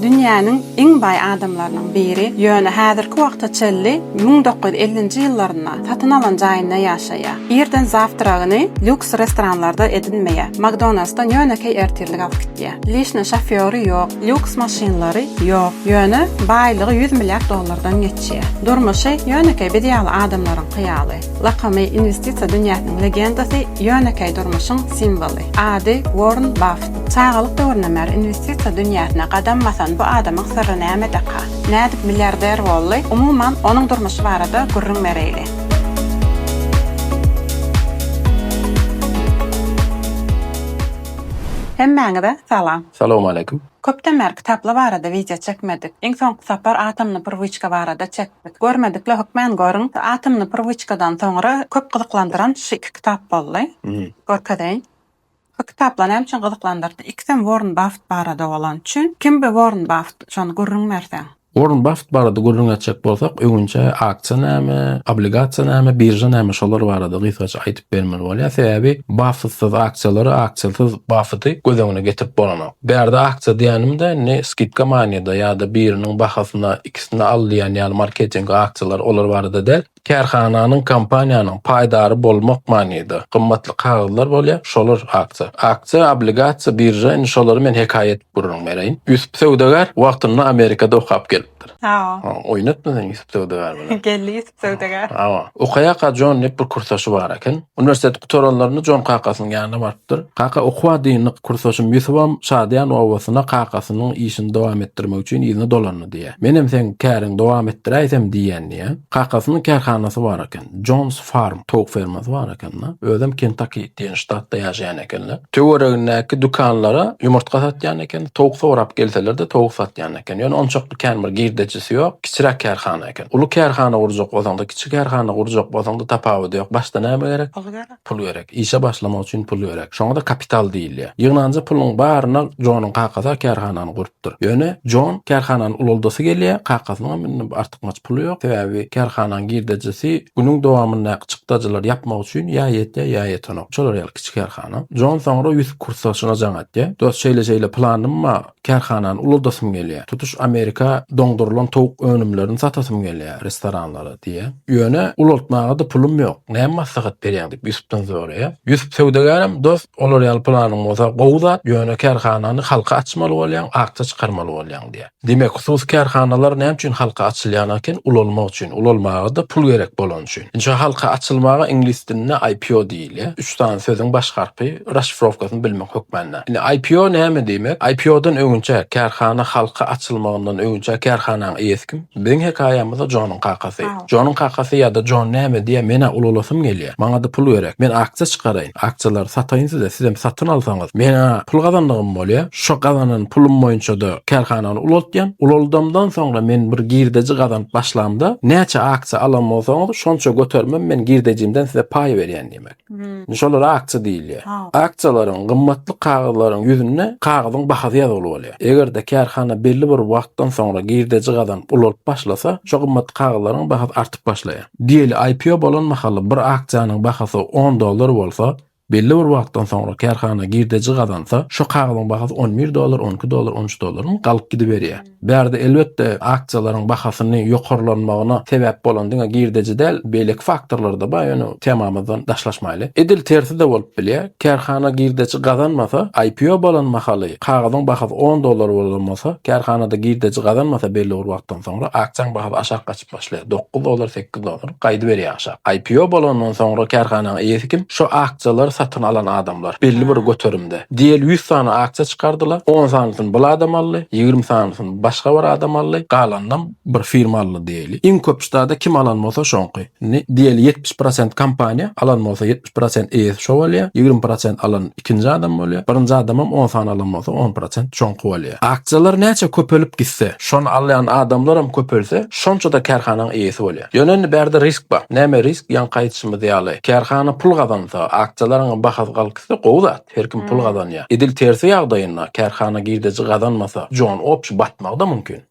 Dünýäniň iň bay adamlarynyň biri ýöne häzirki wagta çelli 1950-nji ýyllaryna satyn alan jaýynda ýaşaýar. Ýerden zawtragyny lüks restoranlarda edinmeýär. McDonald'sdan ýöneki ertirlik alyp gitýär. Leşne şoföri ýok, lüks maşynlary ýok. Ýöne baýlygy 100 milliard dollardan geçýär. Durmuşy ýöneki ideal adamlaryň hyýaly. Lakamy investisiýa dünýäsiniň legendasy ýöneki durmuşyň simboly. Ady Warren Buffett. Çağalyk döwrüne investisiýa dünýäsine gadam basan bu adamyň sirri näme deka? Nädip milliarder boldy? Umuman onuň durmuşy barada gurrun mereyli. Hemmäňe salam. Salam aleykum. Köpden kitaplar barada video çekmedik. Iň soňky sapar atomny prowitchka barada çekdik. Görmedikle hökmen görün. Atomny prowitchkadan soňra köp gyzyklandyran şu iki kitap boldy. Görkedeň. Bu kitaplar hem için gyzyklandyrdy. İkisem Warren Buffett barada bolan üçin kim bu Warren Buffett şonu gurrun mersen? Warren Buffett barada gurrun etjek bolsak, öňünçe aksiýa näme, obligasiýa näme, birja näme şolar barada gysaça aýtyp bermeli bolýar. Sebäbi Buffett'syz aksiýalary, aksiýasız Buffett'y gözüňe getip bolanok. Berde aksiýa diýenimde ne skipka manýada ýa-da biriniň bahasyna ikisini alýan ýa-da marketing aksiýalar olar barada däl. Kerhananyň kompaniýanyň paýdary bolmak manýada gymmatly kagyllar bolýar, şolar aksiýa. Aksiýa, obligasiýa, birja şolary men hekaýet gurrun bereýin. Yusuf Söwdegar wagtyny Amerikada okap gelipdir. Oýnatmadan Yusuf Söwdegar bilen. Geldi Yusuf Söwdegar. Okaýaka John Nepper kursaşy bar eken. Universitet gutoranlaryny John kakasynyň ýanyna baripdir. Kaka okuwa diýeni kursaşym Yusufam Şadyan owasyna kakasynyň işini dowam etdirmek üçin $100 diýär. Menem sen käriň dowam etdiräýsem diýendiýe. Kakasynyň kerhanasy bar eken. Jones Farm tog fermasy bar eken. Özüm Kentucky diýen ştatda ýaşaýan ekenler. Töweregindäki dukanlara yumurtka satýan eken. Tog sorap gelseler de tog satýan eken. Ýöne onçakly känmir girdejisi ýok, kiçirak kerhana eken. Ulu kerhana gurjak bolsaňda, kiçik kerhana gurjak bolsaňda tapawudy ýok. Başda näme gerek? Pul gerek. Işe başlamak üçin pul gerek. Şoňa da kapital diýilýär. Ýygnanjy puluň baryna Johnyň kakasy kerhanany gurupdyr. Ýöne John kerhananyň uloldasy gelýär, kakasynyň artykmaç puly ýok. Sebäbi kerhananyň girdejisi günüň dowamyna çykdadylar yapmak üçin ýa ýetenok. Şolar ýaly kiçik kerhana. John soňra ýüz kursaşyna jaňatdy. Dost şeýle planymma kerhananyň uloldasym gelýär. Tutuş Amerika dondurlan tavuk önümlerini satasım gelýär restoranlara diye. Ýöne ulotmaga da pulum ýok. Näme maslahat berýär dip Yusufdan soraýar. Yusuf Söwdegaram dost olar ýaly planım bolsa gowzat ýöne kerhanany halka açmaly bolýan, akça çykarmaly bolýan diye. Demek husus kerhanalar näme üçin halka açylýan eken? Ulolmak üçin, ulolmaga da pul gerek bolan üçin. Şu halka açylmaga ingliz dilinde IPO diýilýär. 3 tane sözüň baş harpy raşifrowkasyny bilmek hökmände. IPO näme demek? IPO'dan öňünçe kerhana halka açylmagyndan öňünçe kerhananyň eýeskim. Beň hekaýamyzda Johnyň kakasy. Johnyň kakasy ýa-da John näme diýe mene ulolasym gelýär. Maňa da pul gerek. Men akça çykaraýyn. Akçalar sataýyn size, sizem satyn alsaňyz. Mene pul gazandygym bolýar. Şo gazanan pulum boýunça da kerhanany ulotdym. Uloldymdan soňra men bir girdeji gazanyp başlamda näçe akça alan bolsaňyz şonça götermem men girdejimden size paý berýän demek. Şolar akça diýilýär. Akçalaryň gymmatly kagyllaryň ýüzüne kagyzyň bahasy ýazyly bolýar. Eger-de kerhana belli bir wagtdan soňra girdeji gadan ulop başlasa, şo gymmat kagyllaryň bahasy artyp başlaýar. Diýeli IPO bolan mahaly bir akçanyň bahasy $10 bolsa, belli bir wagtdan soňra kerhana girdeji gadansa, şo kagylyň bahasy $11, $12, $13 galyp gidiberýär. Berde elbetde akçalaryň bahasyny ýokarlanmagyna sebäp bolan diňe girdeji däl, beýleki faktorlar da bar, ýöne temamyzdan daşlaşmaýly. Edil tersi de bolup bilýär. Kerhana girdeji gazanmasa, IPO bolan mahaly kagylyň bahasy $10 bolanmasa, kerhanada girdeji gazanmasa belli bir wagtdan soňra akçaň bahasy aşağı gaçyp başlaýar. $9, $8 gaýdy berýär aşağı. IPO bolandan soňra kerhananyň eýesi kim? Şo akçalar satyn alan adamlar belli bir göterimde. Diýel 100 sany akça çykardylar. 10 sanysyny bu adam aldy, 20 sanysyny başga bir adam aldy, galandan bir firma aldy diýeli. Iň köp ştada kim alan bolsa şoňky. Diýeli 70% kompaniýa alan bolsa 70% eýes şo bolýar, 20% alan ikinji adam bolýar. Birinji adamam 10 sany alan bolsa 10% şoňky bolýar. Akçalar näçe köpelip gitse, şonu alýan adamlar hem köpelse, şonça da kerhananyň eýesi bolýar. Ýöne berde risk bar. Näme risk? Ýan gaýtşymyz ýaly. Kerhana pul gazansa, akçalaryň Karhana bahas kalkısa qowzat. Her kim pul gazanýar. Edil tersi ýagdaýynda karhana girdeci gazanmasa John opş batmak da mümkin.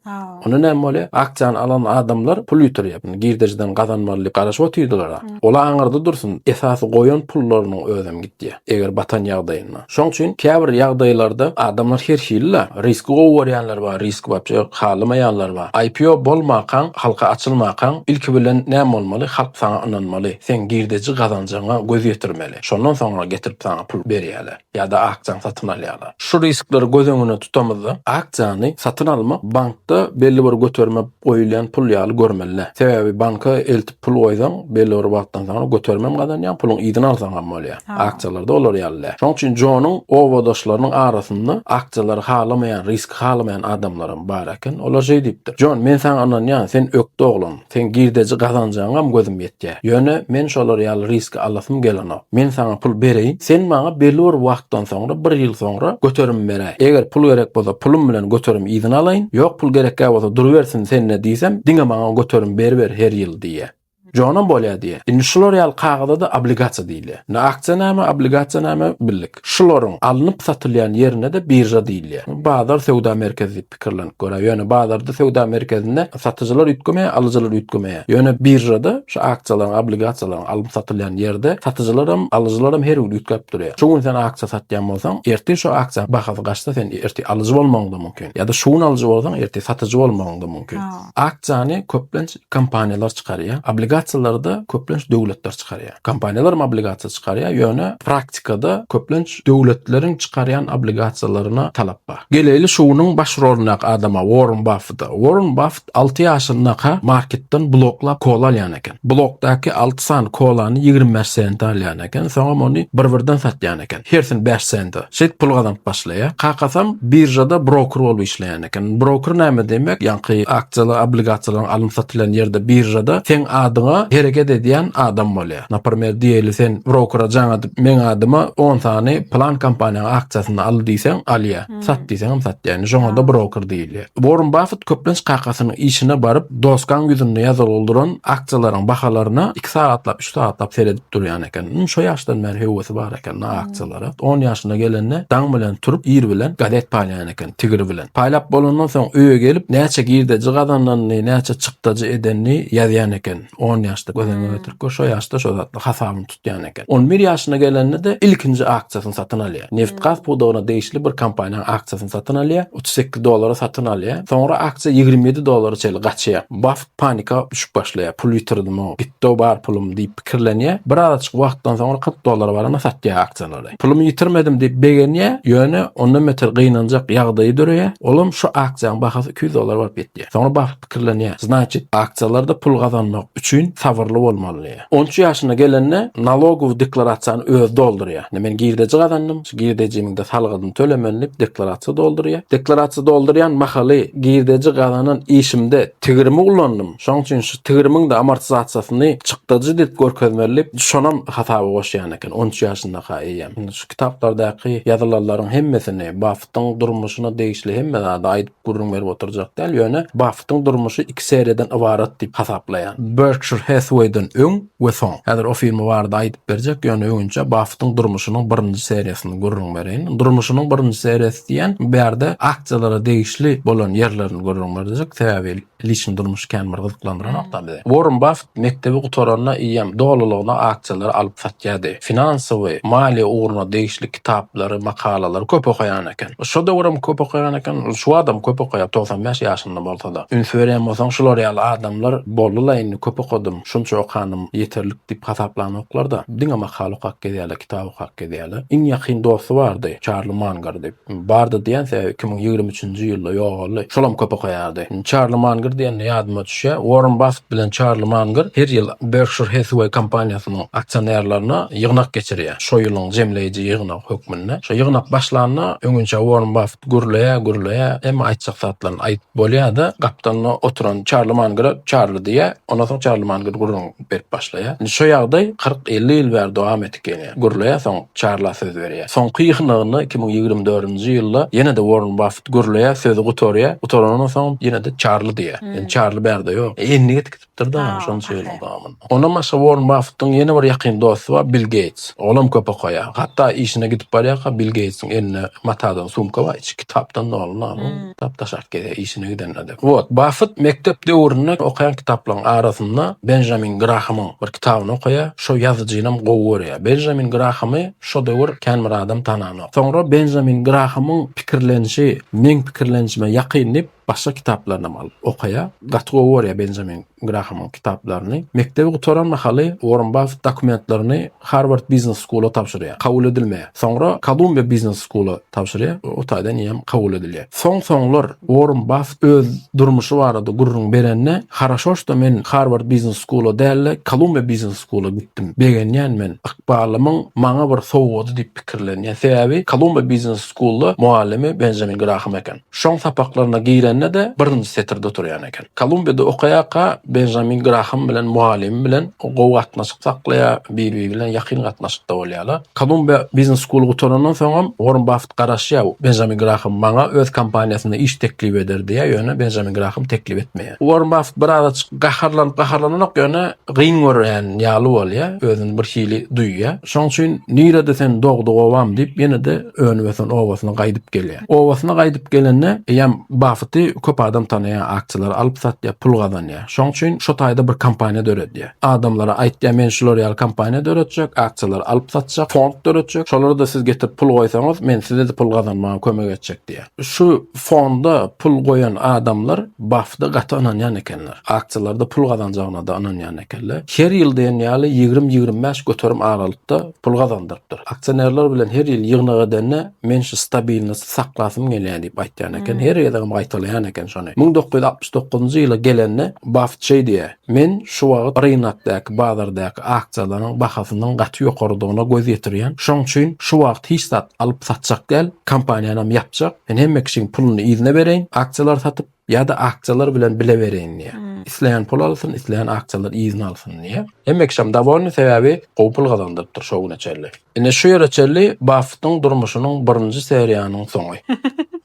Onu näme bolýar? Akçany alan adamlar pul ýitirýär. Girdeciden gazanmaly garaşyp oturýarlar. Ola aňyrda dursun. Esasy goýan pullarynyň özüm gitdi. Eger batan ýagdaýynda. Şoň üçin käbir ýagdaýlarda adamlar her şeýle risk goýarýanlar bar, risk bapça halamaýanlar bar. IPO bolmakan, halka açylmakan ilki bilen näme bolmaly? Halk sana inanmaly. Sen girdeci gazanjaňa göz ýetirmeli. Şondan soňra getirip sana pul berýärler. Ya da akçany satyn alýarlar. Şu riskleri göz öňüne tutamyzda akçany satyn almak bankda belli bir götürme goýulan pul ýaly görmeli. Sebäbi banka eltip pul goýsaň belli bir wagtdan soňra götürmem gadanýan puluň ýygyny alsaň hem bolýar. Akçalarda olar ýaly. Şoň üçin Joňyň owadoşlarynyň arasynda akçalary halamaýan, risk halamaýan adamlaryň bar eken. Olar şey diýipdir. Jon, men sana ananýan, sen ökde oglum. Sen girdeci gazanjaňam gözüm ýetdi. Ýöne men şolar ýaly risk alasym gelenok. Men sana pul bereýin. Sen maňa belli bir wagtdan soňra, 1 ýyl soňra götürüm berä. Eger pul gerek bolsa pulum bilen götürüm ýygyny alaýyn. Ýok pul gerek bolsa duruversin sen ne diýsem, diňe maňa götürüm ber her ýyl diýe. Joňam bolýar diýe. Indi şular ýaly kagada da obligasiýa diýilýär. Na aksia näme, obligasiýa näme bildik. Şularyň alınıp satylýan ýerine de birja diýilýär. Bazar sowda merkezi pikirlenip görä. Ýöne bazarda sowda merkezinde satyjylar üýtgemeýär, alyjylar üýtgemeýär. Ýöne birjada şu aksiýalaryň, obligasiýalaryň alyp satylýan ýerde satyjylar hem alyjylar hem her biri üýtgep durýar. Şoň sen aksiýa satýan bolsaň, erti şu aksiýa bahasy gaçsa sen erti alyjy bolmagyň da mümkin. Ýa-da şuň alyjy bolsaň erti satyjy bolmagyň da mümkin. Aksiýany köplenç kompaniýalar çykarýar. Obligatsiyalarda köplenç döwletler çykarýar. Kompaniýalar obligasiýa çykarýar. Ýöne praktikada köplenç döwletleriň çykarýan obligasiýalaryna talap bar. Geleli şunyň baş roluna adama Warren Buffett. Warren Buffett 6 ýaşynda marketden bloklap kola alýan eken. Blokdaky 6 san kolany 25 sent alýan eken. Soňra ony bir-birden satýan eken. Hersin 5 sent. Şet pul gazanıp başlaýar. Kakasam birjada broker bolup işleýän eken. Broker näme demek? Ýa-ni aksiýalar, obligasiýalar alyp satylan ýerde birjada sen adyňa hereket edýän adam bolýar. Naprimер, diýeli sen brokera jaňa men adyma 10 tane plan kompaniýanyň aksiýasyny al diýsen, alýar. Sat diýsen hem satýan. Joňa da broker diýilýär. Warren Buffett köplenç kakasynyň işine baryp dostkan ýüzünde ýazyl bolduran aksiýalaryň bahalaryna 2 saatlap, 3 saatlap seredip durýan eken. Şo ýaşdan bäri hewesi bar eken aksiýalara. 10 ýaşyna gelende daň bilen turup ýer bilen gadet paýlaýan eken, tigir bilen. Paýlap bolandan soň öýe gelip näçe girdeji gazananyny, näçe çykdyjy edenini ýazýan eken. 10 ýaşda gözüňe götürüp, şo ýaşda şo zatly hasabyny tutýan eken. 11 ýaşyna gelende de ilkinji aksiýasyny satyn alýar. Neft gaz pudawna değişli bir kompaniýanyň aksiýasyny satyn alýar. $38 satyn alýar. Soňra aksiýa $27 çeli gaçýar. Buffett panika düşüp başlaýar. Pul ýitirdim, gitdi bar pulum diýip pikirlenýär. Bir azajyk wagtdan soňra $40 barana satýar aksiýalary. Pulumy ýitirmedim diýip begenýär. Ýöne ondan meter gynanjak ýagdaýy dörýär. Olam şu aksiýanyň bahasy $200 bolup ýetdi. Soňra Buffett pikirlenýär. Значит, aksiýalarda pul gazanmak üçin sabırly bolmaly. 13 ýaşyna gelende nalogowy deklarasiýany öz doldurýar. Men girdeci gazandym, şu girdecimde salgyny tölemelip deklarasiýa doldurýar. Deklarasiýa doldurýan mahaly girdeci gazanan işimde tigirimi kullandym. Şoň üçin şu tigirimiň de amortizasiýasyny çykdyjy diýip görkezmelip şonam hasaby goşýan eken 13 ýaşynda gaýýam. Şu kitaplardaky ýazylarlaryň hemmesini Buffett'ın durmuşuna değişli hemmede aýdyp gurrun berip oturjak däl. Ýöne Buffett'ın durmuşy 2 seriyeden ibaret diýip hasaplaýan. Berkshire Hathaway'dan öň we soň. Häzir o filmi barda aýdyp berjek. Ýöne öňünçe Buffett'ın durmuşynyň 1-nji seriýasyny gurrun bereýin. Durmuşynyň 1-nji seriýasy diýen berde aksiýalara değişli bolan ýerlerini gurrun berjek. Sebäbi liçin durmuş kän bir gyzyklandyran nokta bize. Warren Buffett mektebi gutoranna iýem doglulygyna aksiýalary alyp satýardy. Finansawy, maliýe ugruna değişli kitaplary, makalary köp okuyan eken. Şo döwrem köp okuyan eken. Şu adam köp okuyap 95 ýaşynda bolsa-da. Ünsörem bolsaň şular ýaly adamlar boldular indi köp okudum. Şunça okanym ýeterlik diýip hasaplanyplar-da. Diňe makal okap gedýärler, kitap okap gedýärler. Iň ýakyn dosty bardy, Charlie Munger diýip. Bardy diýense 2023-nji ýylda ýogaly. Şolam köp okuýardy. Charlie Munger diýen ýadyma düşýär. Warren Buffett bilen Charlie Munger her ýyl Berkshire Hathaway kompaniýasynyň aksionерlaryna ýygnak geçirýär. Şo ýylyň jemleýiji ýygnak hökmünde. Şo ýygnak başlanyna öňünçe Warren Buffett gurulýar, emma aýtjak zatlaryny aýdyp bolýar-da. Gapdanyna oturan Charlie Munger, Charlie diýe, ondan soň Charlie Munger gurrun berip başlaýar. Şo ýagdaý 40-50 ýyl bäri dowam etip gelýär. Gurulýar, soň Charlie söz berýär. Soňky ýygnagyny 2024-nji ýylda ýene de Warren Buffett gurulýar, sözi gutorýar. Gutorandan soň ýene de Charlie diýär. Charlie berde ýok. Indi gitip ettir da, şonu söýledim. Ona maşa Warren Buffett'ın ýene bir ýakyn dosty bar, Bill Gates. Olam köpe goýar. Hatda işine gidip barýar, Bill Gates'in eline matadan sumka bar, içi kitapdan da olanlar. Kitap taşak gede işine gidenler de. Buffett mektep döwründe okayan kitaplaryň arasynda Benjamin Graham'ın bir kitabyny okaýar. Şo ýazyjynam gowurýar. Benjamin Graham'y şo döwür känmir adam tananýar. Soňra Benjamin Graham'ın pikirlenişi, men pikirlenişime ýakynlyp başga kitaplarynam alyp okaýar. Gaty gowurýar Benjamin Graham'ın kitaplarını. Mektebi gutoran mahaly Warren Buffett dokumentlaryny Harvard Business School'a tapşyrýar. Kabul edilmeýär. Soňra Columbia Business School'a tapşyrýar. O taýdan ýa kabul edilýär. Soňlar Warren Buffett öz durmuşy barada gurrun berenne, "Haraşoş da men Harvard Business School'a däl, Columbia Business School'a gitdim. Begenýän men ykbalymyň maňa bir sowgady" diýip pikirlenýär. Sebäbi Columbia Business School'a muallimi Benjamin Graham eken. Şoň sapaklaryna giýrenne de birinji setirde oturýan eken. Columbia'da okaýaka Benjamin Graham bilen muallim bilen gowy gatnaşyk saklaýar, bir-biri bilen ýakyn gatnaşykda bolýarlar. Columbia Business School'a oturandan soň Warren Buffett garaşýar. Benjamin Graham maňa öz kampaniýasyna iş teklip eder diýe ýöne Benjamin Graham teklip etmeýär. Warren Buffett biraz gaharlanıp ýöne gyň görýän ýaly bolýar, özüni bir hili duýýar. Şoň üçin "Nirede sen dogdy gowam" diýip ýene de önüwesen owasyna gaýdyp gelýär. Owasyna gaýdyp gelende ýam Buffett'y köp adam tanıyan aksiyalar alıp satýar, pul gazanýar. Şoň üçin şo taýda bir kampaniýa döredýär. Adamlara aýtýar, men şular ýaly kampaniýa döretjek, aksiyalar alyp satjak, fond döretjek. Şolary da siz getirip pul goýsaňyz, men size de pul gazanmaga kömek etjek diýär. Şu fonda pul goýan adamlar Buffett'a gaty ananýan ekenler. Aksiyalarda pul gazanjagyna da ananýan ekenler. Her ýyl diýen ýaly 20-25 göterim aralykda pul gazandyrypdyr. Aksionerler bilen her ýyl ýygnaga denne men şu stabilni saklasym gelýär diýip aýtýan eken. Her ýerde gaýtylýan eken şonu. 1969-njy ýyla gelende Buffett şey diýär: "Men şu wagt rynakdaky, bazardaky aksiýalaryň bahasyndan gaty ýokarydygyna göz ýetirýän. Şoň üçin şu wagt hiç sat alyp satjak däl, kampaniýanam ýapjak. Men hemme kişiň pulunu ýyzyna bereýin, aksiýalar satyp ýa-da aksiýalar bilen bile bereýin" diýär. Isleýän pul alsyn, isleýän aksiýalar ýyzyna alsyn diýär. Hemme kişim dawolny sebäbi gowy pul gazandyrypdyr şo güneçelli. Ine şu ýereçelli Buffett'ın durmuşynyň birinji seriýanyň soňy.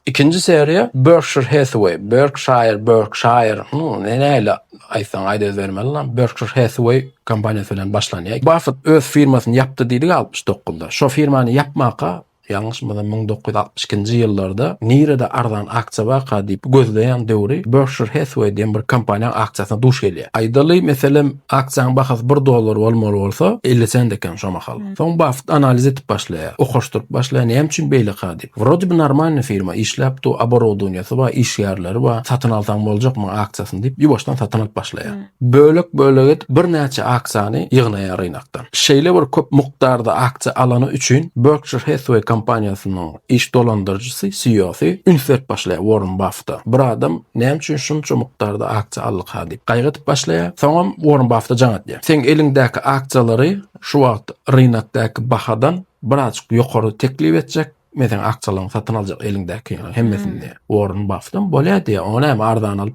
İkinci seriya Berkshire Hathaway, Berkshire, näle aýsan aýda vermeli lan, Berkshire Hathaway kampaniýasy bilen başlanýar. Buffett öz firmasyny yapdy diýdi 69-da. Şo firmany yapmaka ýalňyşmadan 1962-nji ýyllarda nirede arzan aksiýa baka diýip gözleýän döwri Berkshire Hathaway diýen bir kampaniýa aksiýasyna duş gelýär. Aýdaly meselem aksiýaň bahasy $1 bolmaly bolsa 50 sent eken şo mahal. Soň Buffett analiz etip başlaýar, okoşdurup başlaýar, näme üçin beýle diýip. Wrode bir normal firma işläpdi, oborodunyasy bar, iş ýerleri bar, satyn alsaň boljakmy aksiýasyny diýip ýoşdan satyn alyp başlaýar. Bölek bir näçe aksiýany ýygnaýar rynakdan. Şeýle bir köp mukdarda aksiýa alany üçin Berkshire Hathaway kampaniýasynyň iş dolandyrjysy, CEO'sy ünsert başlaýar Warren Buffett'a. Bir adam näme üçin şunça mukdarda aksiýa aldyk diýip gaýgatyp başlaýar. Soňra Warren Buffett'a jaňat diýär: "Sen elingdäki aksiýalary şu wagt rynakdaky bahadan birazjyk ýokary teklip etjek, meden aksiýalaryny satyn aljak elingdäki hemmesini." Warren Buffett'dan bolýar, ona hem ardan alyp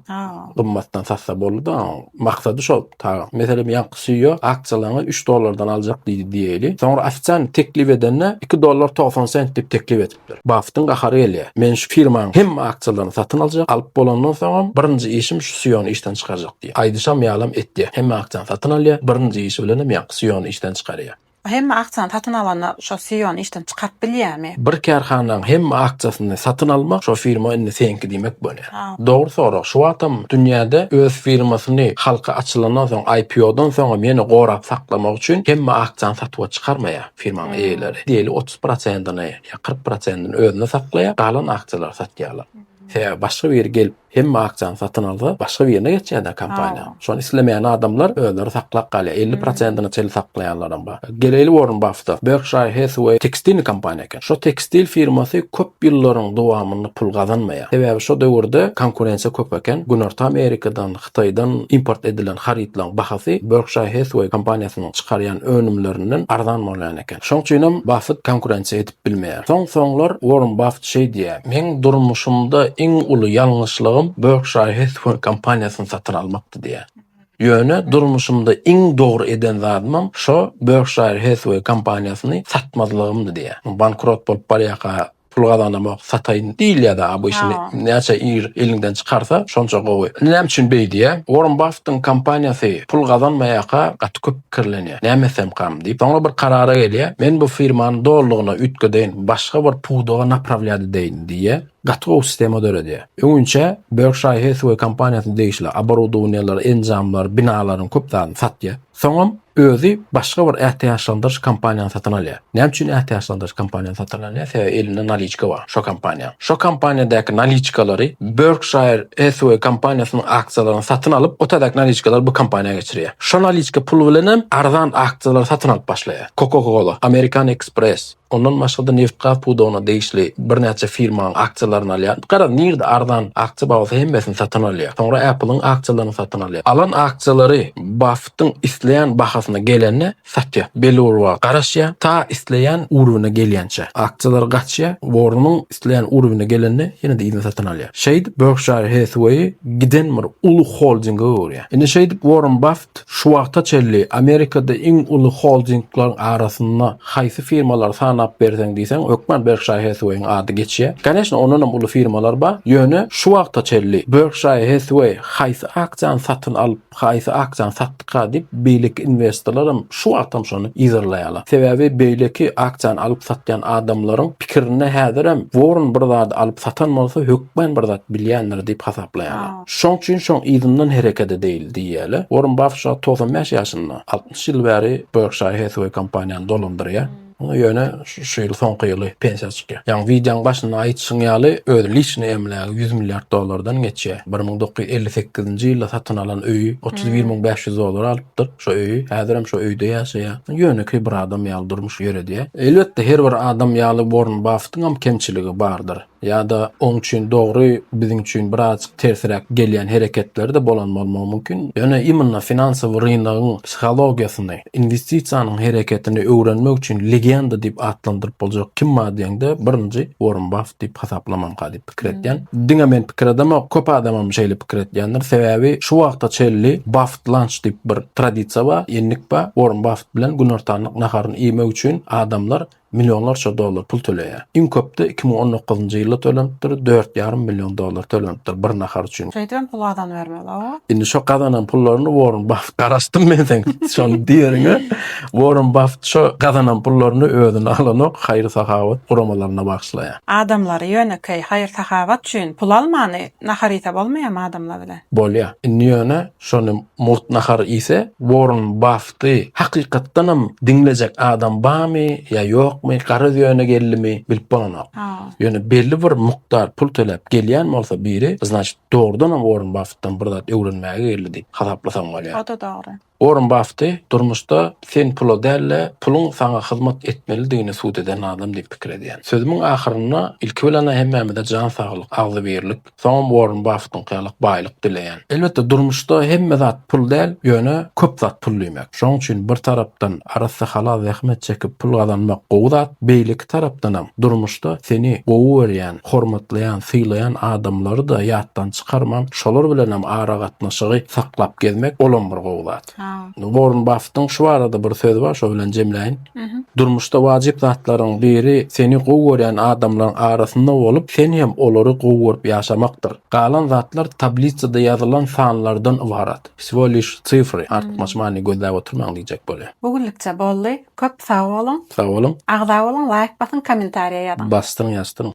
gymmatdan satsa boldy. Maksady şol. Meselem ýa CEO aksiýalaryny $3 aljak diýdi. Soňra ofisiant teklip edenne $2.90 diýip teklip etipdir. Buffett'ın gahary gelýär: "Men şu firmanyň hem aksiýalaryny satyn aljak, alyp bolandan soň birinji işim şu CEO'ny işden çykarjak" diýär. Aýdyşam ýalam etdi. Hem aksiýany satyn alýar, birinji işi bilen hem CEO'ny işden çykarýar. Hemme aksiýany satyn alana şo CEO-ny işden çykaryp bilýärmi? Bir karhanyň hemme aksiýasyny satyn almak şo firma indi senki diýmek bolýar. Dogry sorak. Şu adam dünýäde öz firmasyny halka açylandan soň IPO'dan soň meni gorap saklamak üçin hemme aksiýany satyp çykarmaýar firmanyň eýleri. Diýeli 30%-ni ýa 40%-ni özüne saklaýar, galan aksiýalar satýarlar. Başga bir gelip hemme aksiýany satyn alsa, başga birine geçýär kampaniýa. Şonu islemeýän adamlar özleri saklap galýar. 50%-ni çeli saklaýanlar bar. Geleli Warren Buffett, Berkshire Hathaway tekstil kampaniýa eken. Şo tekstil firmasy köp ýyllaryň dowamyny pul gazanmaýar. Sebäbi şo döwürde konkurensiýa köp eken. Günorta Amerikadan, Hytaýdan import edilen haritlaryň bahasy Berkshire Hathaway kampaniýasynyň çykarýan önümlerinden arzan bolýan eken. Şoň üçin Buffett konkurensiýa edip bilmeýär. Soňlar Warren Buffett şey diýär: "Men durmuşymda iň uly ýalňyşlygym Berkshire Hathaway kampaniýasyny satyn almakdy" diýär. Ýöne durmuşymda iň dogry eden zadymam şo Berkshire Hathaway kampaniýasyny satmazlygymdy diýär. Bankrot bolup barýaka pul gazanamak, satayın diýil ýa-da bu işini näçe elinden çıkarsa şonça gowy. Näme üçin beýdi? Warren Buffett'ın kampaniýasy pul gazanmaýaka gaty köp kirlenýär. Näme kam diýip soňra bir karara gelýär. Men bu firmanyň dollugyna ütgedeň başga bir puwdaga naprawlýady deýin diýe. Gaty o sistema döredýär. Öňünçe Berkshire Hathaway kampaniýasy değişle abarodowniýalar, enjamlar, binalaryň köpdäni satýar. Soňam özü başga bir ähtiýaçlandyrýş kampaniýany satyn alýar. Näme üçin ähtiýaçlandyrýş kampaniýany satyn alýar? Sebäbi elinde naliçka bar. Şo kampaniýa. Şo kampaniýadaky naliçkalary Berkshire Hathaway kampaniýasynyň aksiýalaryny satyn alyp, otadaky naliçkalar bu kampaniýaga geçirýär. Şo naliçka pul bilen arzan aksiýalar satyn alyp başlaýar. Coca-Cola, American Express, ondan başga neft gaz puwdagyna değişli bir näçe firmanyň aksiýalaryny alýar. Gara nirde ardan aksiýa bagasy hemmesini satyn alýar. Soňra Apple'ın aksiýalaryny satyn alýar. Alan aksiýalary Buffett'ın isleýän bahasyna gelende satýar. Belurwa garaşýar ta isleýän urwuna gelýänçe. Aksiýalar gaçýar, Warren'ın isleýän urwuna gelende ýene de ýene satyn alýar. Şeýdi Berkshire Hathaway giden bir ulu holdinga öwrýär. Indi şeýdi Warren Buffett şu wagta çelli Amerikada iň ulu holdinglaryň arasynda haýsy firmalar sanap berseň diýsen, ökmen Berkshire Hathaway'ın ady geçýär. Ganeşne onunam ulu firmalar bar. Ýöne şu wagta çelli Berkshire Hathaway haýsy aksiýany satyn alyp, haýsy aksiýany satdyka diýip beýleki investorlarym şu wagtam şonu izlerleýärler. Sebäbi beýleki aksiýany alyp satýan adamlaryň pikirine häzirem Warren bir zat alyp satan bolsa hökmen bir zat bilýänler diýip hasaplaýarlar. Şoň üçin şoň ýygynyň hereketi diýil diýýärler. Warren Buffett 95 ýaşynda 60 ýyl bäri Berkshire Hathaway kampaniýany dolandyrýar. Ýöne şu ýyl soňky ýyly pensiýa çykýar. Ýani videoň başynda aýtsyň ýaly ödülişni emlägi $100 milliard dollardan geçýär. 1958-nji ýylda satyn alan öýü 31.500 dollar alypdyr. Şo öýü häzirem şo öýde ýaşaýar. Ýöne bir adam ýaly durmuş ýöredýär. Elbetde her bir adam ýaly Warren Buffett'ın hem kemçiligi bardyr. Ya da onun için doğru bizim için birazcık tersirek gelýän hereketleri de bolanmaly mümkin. Ýöne immanna finansawy rynağın psihologiýasyny, investisiýanyň hereketini öwrenmek üçin legenda diýip atlandyryp boljak kim madýende birinji Warren Buffett diýip hasaplamam diýip pikir etýän. Diňe men pikir edemem, köp adamam şeýle pikir etýändir. Sebäbi şu wagtda çelli Buffett lunch diýip bir tradisiýa bar, ýenlik bar. Warren Buffett bilen günortanyk naharyny ýemek üçin adamlar milyonlarca dollar pul töleýär. Iň köpde 2019-njy ýylda tölenipdir, $4,5 milyon tölenipdir bir nahar üçin. Şeýden pul adam bermeli o. Indi şo gazanan pullaryny Warren Buffett garastym men sen şonu diýeriňe. Warren Buffett şo gazanan pullaryny özüne alanyp haýry sahawat guramalaryna bagşlaýar. Adamlary ýöne haýyr sahawat üçin pul almany naharyta bolmaýarmy adamlar bilen? Bolýar. Indi ýöne şonu murt nahar ise Warren Buffett'y hakykatdanam dinlejek adam barmy ýa ýok? Garız ýöne geldimi bilip bolanok. Ýöne belli bir mukdar pul töläp gelýän bolsa biri, значит, doğrudan Warren Buffett'tan bir zat öwrenmäge geldi. Hasaplasam bolýar. O da dogry. Warren Buffett durmuşda sen pulu dälle pulun sana hyzmat etmeli diýeni suwt eden adam diýip pikir edýär. Sözümiň ahyryna ilki bilen hemmemide jan saglyk, agly berlik, soň Warren Buffett'ın kıyalyk baýlyk dileýän. Elbetde durmuşda hemme zat pul däl, ýöne köp zat pul diýmek. Şoň üçin bir tarapdan arasy hala zähmet çekip pul gazanmak gowdat, beýleki tarapdanam durmuşda seni gowy berýän, hormatlaýan, sylaýan adamlary da ýatdan çykarman, şolar bilenem ara gatnaşygy saklap gezmek olan bir gowdat. Warren Buffett'ın şu arada bir sözü var, şo bilen jemläýin. Durmuşda wajyp zatlaryň biri seni gowy görýän adamlaryň arasynda bolup, sen hem olary gowy görüp ýaşamakdyr. Galan zatlar tablitsada ýazylan sanlardan ibarat. Svolish sifry, artmaşmany gözläp oturmaň diýjek bolýar. Bugünlikçe boldy. Köp sag bolun. Sag bolun. Agda bolun, like basın, kommentariýa ýazyn. Bastırın, yastırın.